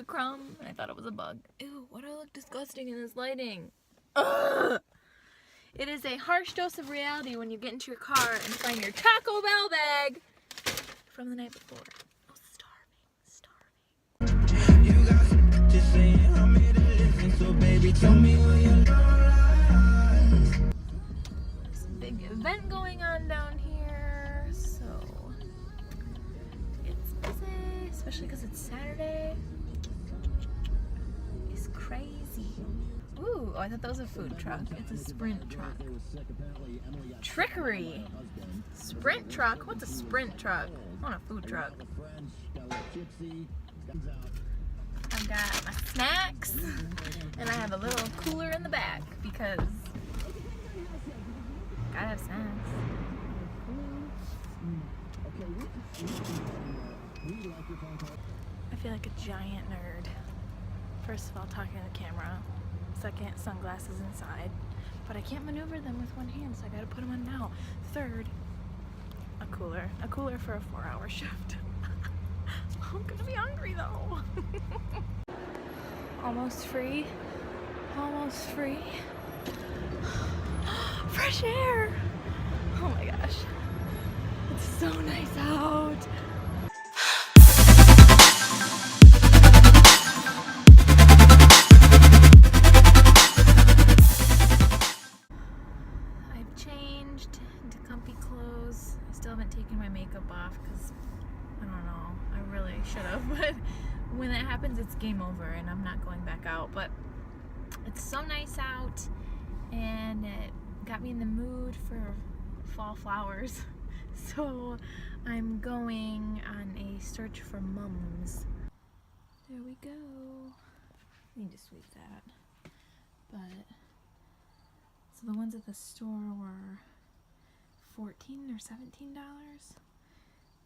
a crumb, and I thought it was a bug. Ew, why do I look disgusting in this lighting? Ugh! It is a harsh dose of reality when you get into your car and find your Taco Bell bag from the night before. Oh, starving. You got to say I'm here to listen, so baby, tell me where you're lying. There's a big event going on down here, so it's busy, especially because it's Saturday. It's crazy. Ooh, oh, I thought that was a food truck. It's a Sprint truck. Trickery! Sprint truck? What's a Sprint truck? I want a food truck. I've got my snacks, and I have a little cooler in the back because gotta have snacks. I feel like a giant nerd. First of all, talking to the camera. Second, sunglasses inside. But I can't maneuver them with one hand, so I gotta put them on now. Third, a cooler. A cooler for a 4-hour shift. I'm gonna be hungry though. Almost free. Almost free. Fresh air! Oh my gosh. It's so nice out. I've changed into comfy clothes. I still haven't taken my makeup off because I don't know. I really should have, but when that happens, it's game over and I'm not going back out. But it's so nice out and it got me in the mood for fall flowers. So I'm going on a search for mums. There we go. I need to sweep that. But so the ones at the store were $14 or $17.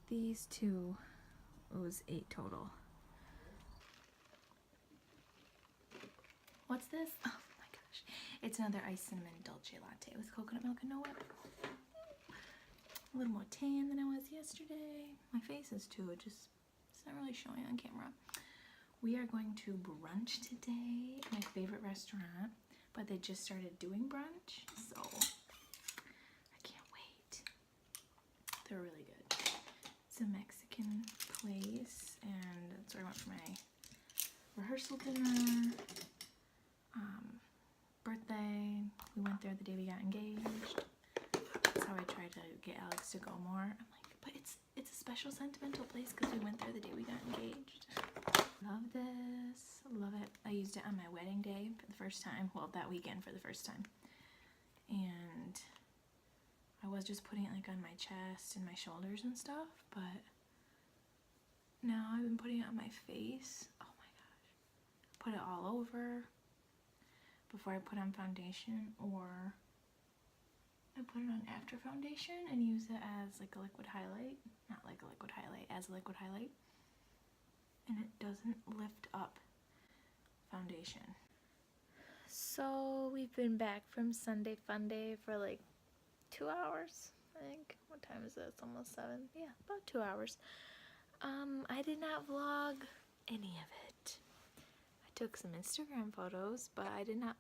These two, it was $8 total. What's this? Oh my gosh. It's another iced cinnamon dolce latte with coconut milk and no whip. A little more tan than I was yesterday. My face is too, it's not really showing on camera. We are going to brunch today at my favorite restaurant, but they just started doing brunch, so I can't wait. They're really good. It's a Mexican place, and that's where I went for my rehearsal dinner, birthday. We went there the day we got engaged. That's how I tried to get Alex to go more. I'm like, but it's a special sentimental place because we went there the day we got engaged. Love this. Love it. I used it on my wedding day for the first time. Well, that weekend for the first time. And I was just putting it like on my chest and my shoulders and stuff, but now I've been putting it on my face. Oh my gosh. Put it all over before I put on foundation, or I put it on after foundation and use it as like a liquid highlight. Not like a liquid highlight, as a liquid highlight. And it doesn't lift up foundation. So we've been back from Sunday Fun Day for like 2 hours, I think. What time is it? It's almost 7. Yeah, about 2 hours. I did not vlog any of it. I took some Instagram photos, but I did not,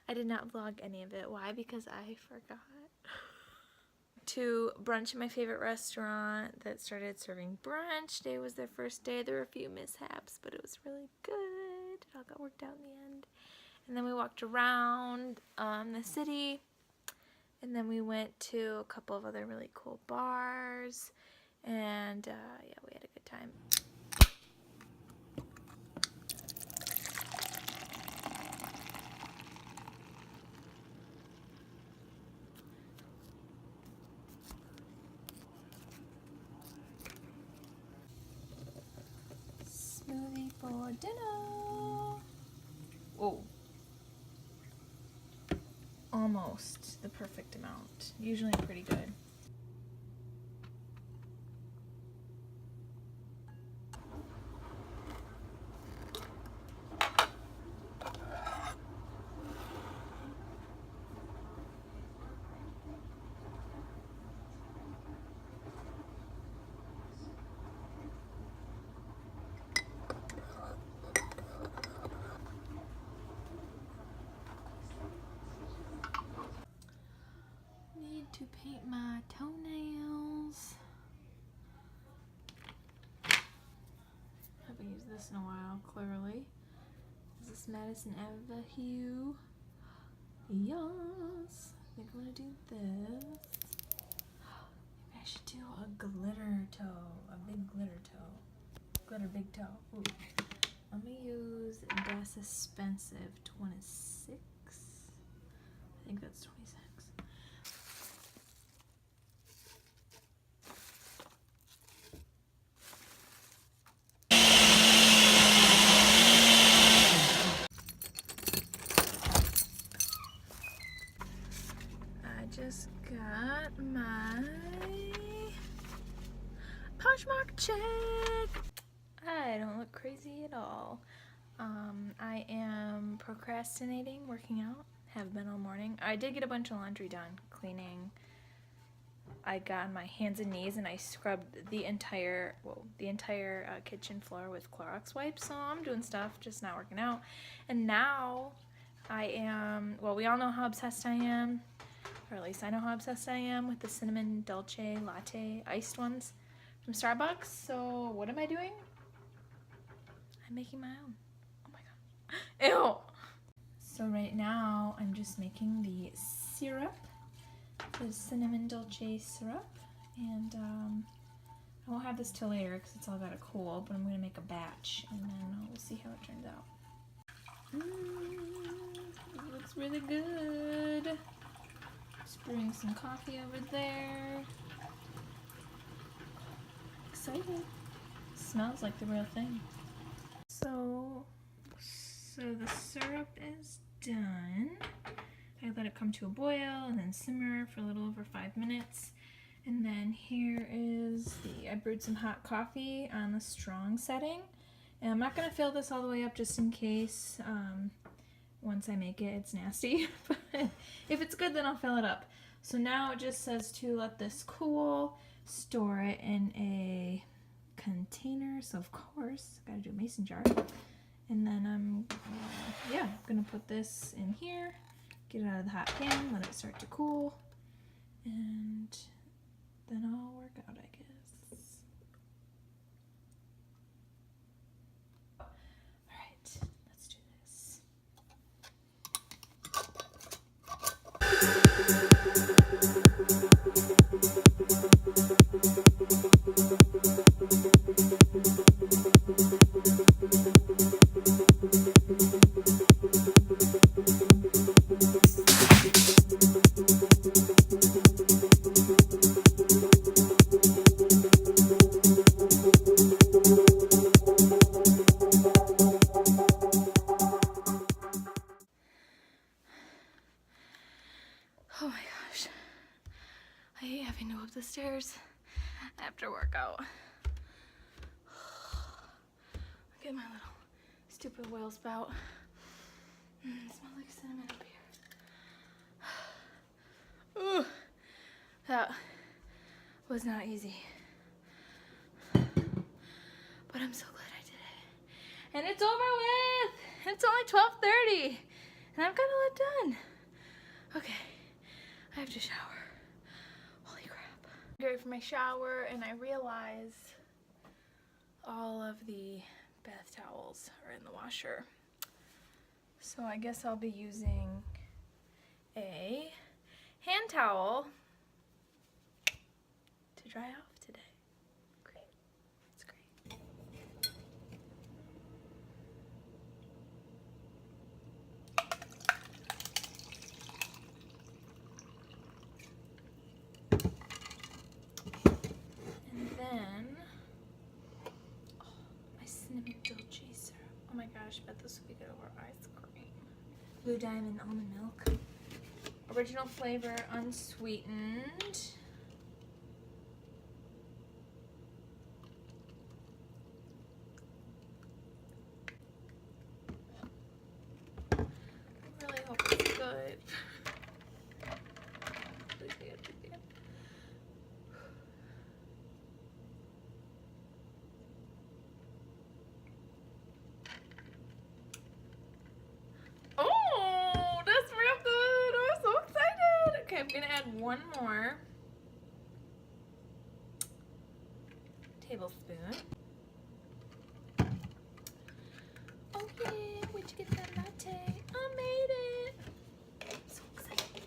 I did not vlog any of it. Why? Because I forgot to brunch at my favorite restaurant that started serving brunch. Today was their first day. There were a few mishaps, but it was really good. It all got worked out in the end. And then we walked around the city, and then we went to a couple of other really cool bars, and yeah, we had a good time. Smoothie for dinner. Oh. Almost the perfect amount. Usually pretty good. to paint my toenails. Haven't used this in a while, clearly. Is this Madison Ava hue? Yes. I think I'm gonna do this. Maybe I should do a glitter toe, a big glitter toe. Glitter big toe. Ooh. I'm gonna use Das Expensive 26. I think that's 26. I just got my Poshmark check. I don't look crazy at all. I am procrastinating working out. Have been all morning. I did get a bunch of laundry done, cleaning. I got on my hands and knees and I scrubbed the entire kitchen floor with Clorox wipes. So I'm doing stuff, just not working out. And now I am, well, we all know how obsessed I am, or at least I know how obsessed I am with the cinnamon dolce latte iced ones from Starbucks. So what am I doing? I'm making my own. Oh my god. Ew! So right now I'm just making the syrup, the cinnamon dolce syrup, and I won't have this till later because it's all gotta cool, but I'm gonna make a batch and then we'll see how it turns out. It looks really good. Just brewing some coffee over there. Excited. Smells like the real thing. So the syrup is done. I let it come to a boil and then simmer for a little over 5 minutes. And then here is I brewed some hot coffee on the strong setting. And I'm not gonna fill this all the way up just in case once I make it, it's nasty. But if it's good, then I'll fill it up. So now it just says to let this cool, store it in a container. So of course, gotta do a mason jar. And then I'm gonna put this in here, get it out of the hot pan, let it start to cool, and then I'll work out, I guess. All right, let's do this. Oh my gosh, I hate having to go up the stairs after workout. Look at my little stupid whale spout. It smells like cinnamon up here. Ooh, that was not easy. But I'm so glad I did it. And it's over with! It's only 12:30 and I've got a lot done. Okay. I have to shower. Holy crap. I'm ready for my shower and I realize all of the bath towels are in the washer. So I guess I'll be using a hand towel to dry off today. Great. That's great. Cinnamon dolce syrup. Oh my gosh, I bet this would be good over ice cream. Blue Diamond almond milk. Original flavor, unsweetened. I really hope it's good. Please be good, please be good. gonna add one more tablespoon. Oh yeah, where'd you get that latte? I made it. I'm so excited.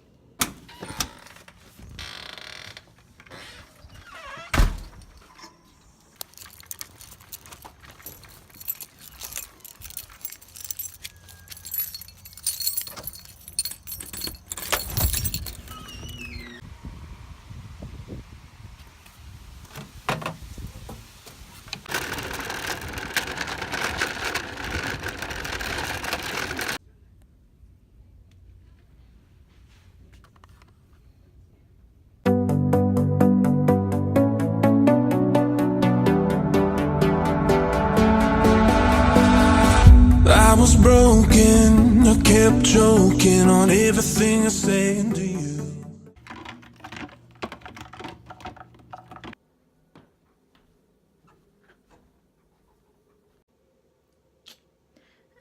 I was broken, I kept joking on everything I said to you.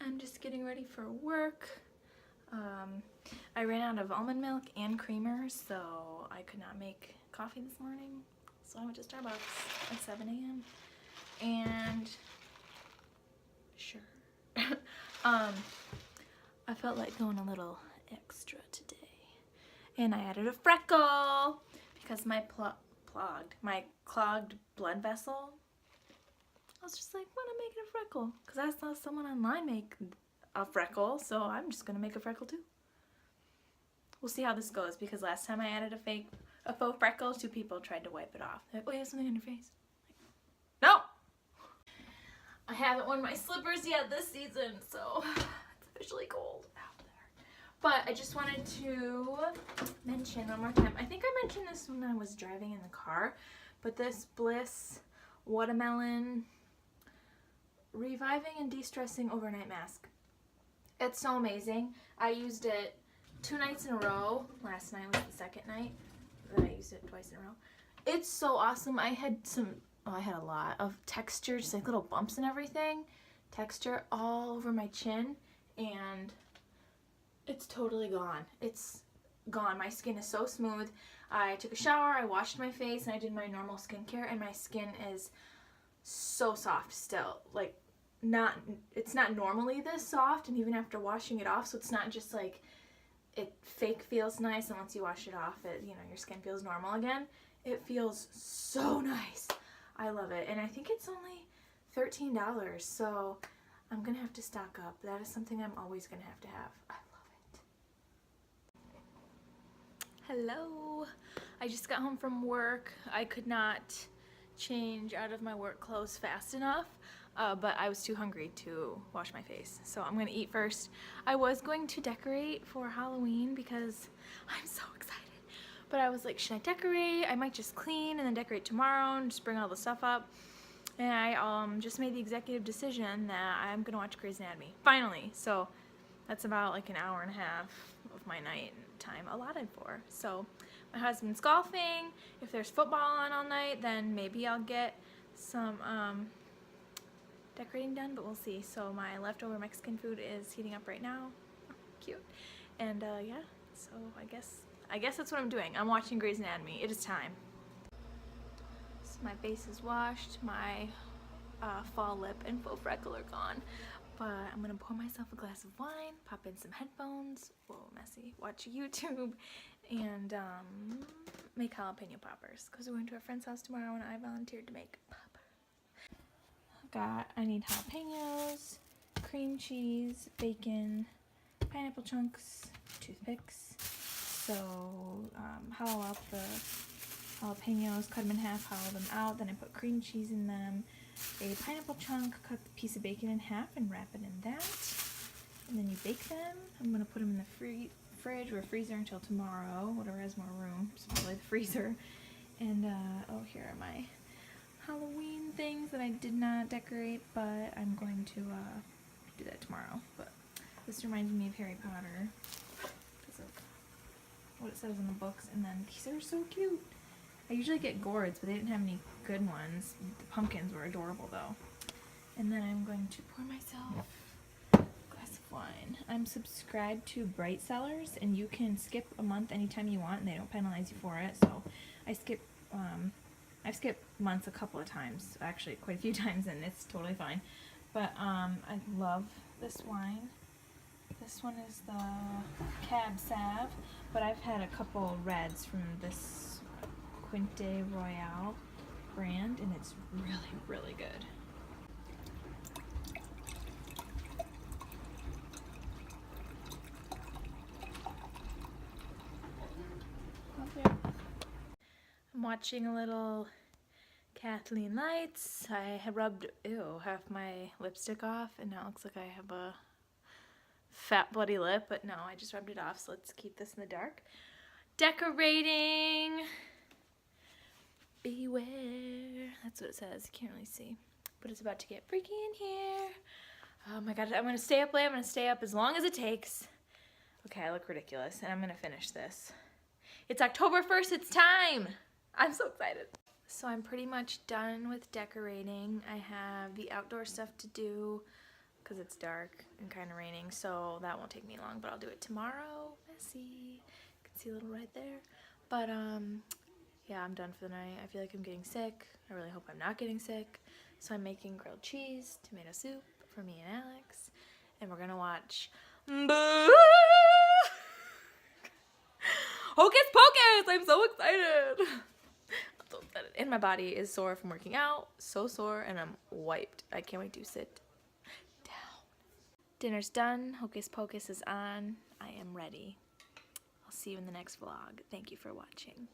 I'm just getting ready for work. I ran out of almond milk and creamer, so I could not make coffee this morning. So I went to Starbucks at 7 a.m. and sure. I felt like going a little extra today. And I added a freckle because my clogged blood vessel. I was just like, why not make it a freckle? Because I saw someone online make a freckle, so I'm just gonna make a freckle too. We'll see how this goes, because last time I added a faux freckle, 2 people tried to wipe it off. They're like, oh, you have something on your face. No! I haven't worn my slippers yet this season, so it's officially cold out there. But I just wanted to mention one more time. I think I mentioned this when I was driving in the car, but this Bliss watermelon reviving and de-stressing overnight mask. It's so amazing. I used it 2 nights in a row. Last night was the second night that I used it twice in a row. It's so awesome. I had a lot of texture, just like little bumps and everything. Texture all over my chin, and it's totally gone. It's gone. My skin is so smooth. I took a shower, I washed my face, and I did my normal skincare, and my skin is so soft still. Like, it's not normally this soft, and even after washing it off, so it's not just like it fake feels nice, and once you wash it off, your skin feels normal again. It feels so nice. I love it, and I think it's only $13, so I'm gonna have to stock up. That is something I'm always gonna have to have. I love it. Hello. I just got home from work. I could not change out of my work clothes fast enough, but I was too hungry to wash my face, so I'm gonna eat first. I was going to decorate for Halloween because I'm so excited, but I was like, should I decorate? I might just clean and then decorate tomorrow and just bring all the stuff up. And I just made the executive decision that I'm gonna watch Grey's Anatomy finally. So that's about like an hour and a half of my night time allotted for. So my husband's golfing. If there's football on all night, then maybe I'll get some decorating done, but we'll see. So my leftover Mexican food is heating up right now. Oh, cute. And yeah, so I guess that's what I'm doing. I'm watching Grey's Anatomy. It is time. So my face is washed. My fall lip and faux freckle are gone. But I'm gonna pour myself a glass of wine, pop in some headphones, whoa, messy, watch YouTube, and make jalapeno poppers, because we're going to a friend's house tomorrow and I volunteered to make poppers. I need jalapenos, cream cheese, bacon, pineapple chunks, toothpicks. So hollow out the jalapenos, cut them in half, hollow them out, then I put cream cheese in them, a pineapple chunk, cut the piece of bacon in half and wrap it in that, and then you bake them. I'm going to put them in the fridge or freezer until tomorrow, whatever has more room, it's probably the freezer. And oh, here are my Halloween things that I did not decorate, but I'm going to do that tomorrow. But this reminded me of Harry Potter because of what it says in the books, and then these are so cute. I usually get gourds, but they didn't have any good ones. The pumpkins were adorable though. And then I'm going to pour myself a glass of wine. I'm subscribed to Bright Sellers, and you can skip a month anytime you want, and they don't penalize you for it. So I've skipped months a couple of times, actually quite a few times, and it's totally fine. But I love this wine. This one is the Cab Sav, but I've had a couple reds from this Quinte Royale brand, and it's really, really good. I'm watching a little Kathleen Lights. I have rubbed half my lipstick off, and now it looks like I have a fat bloody lip, but no, I just rubbed it off, so let's keep this in the dark. Decorating. Beware. That's what it says. You can't really see, but it's about to get freaky in here. Oh my god, I'm gonna stay up late. I'm gonna stay up as long as it takes. Okay, I look ridiculous, and I'm gonna finish this. It's October 1st, it's time! I'm so excited. So I'm pretty much done with decorating. I have the outdoor stuff to do because it's dark and kind of raining, so that won't take me long, but I'll do it tomorrow. Messy. You can see a little right there. But yeah, I'm done for the night. I feel like I'm getting sick. I really hope I'm not getting sick. So I'm making grilled cheese, tomato soup for me and Alex, and we're gonna watch Hocus Pocus! I'm so excited! I'm so excited. And my body is sore from working out. So sore, and I'm wiped. I can't wait to sit down. Dinner's done. Hocus Pocus is on. I am ready. I'll see you in the next vlog. Thank you for watching.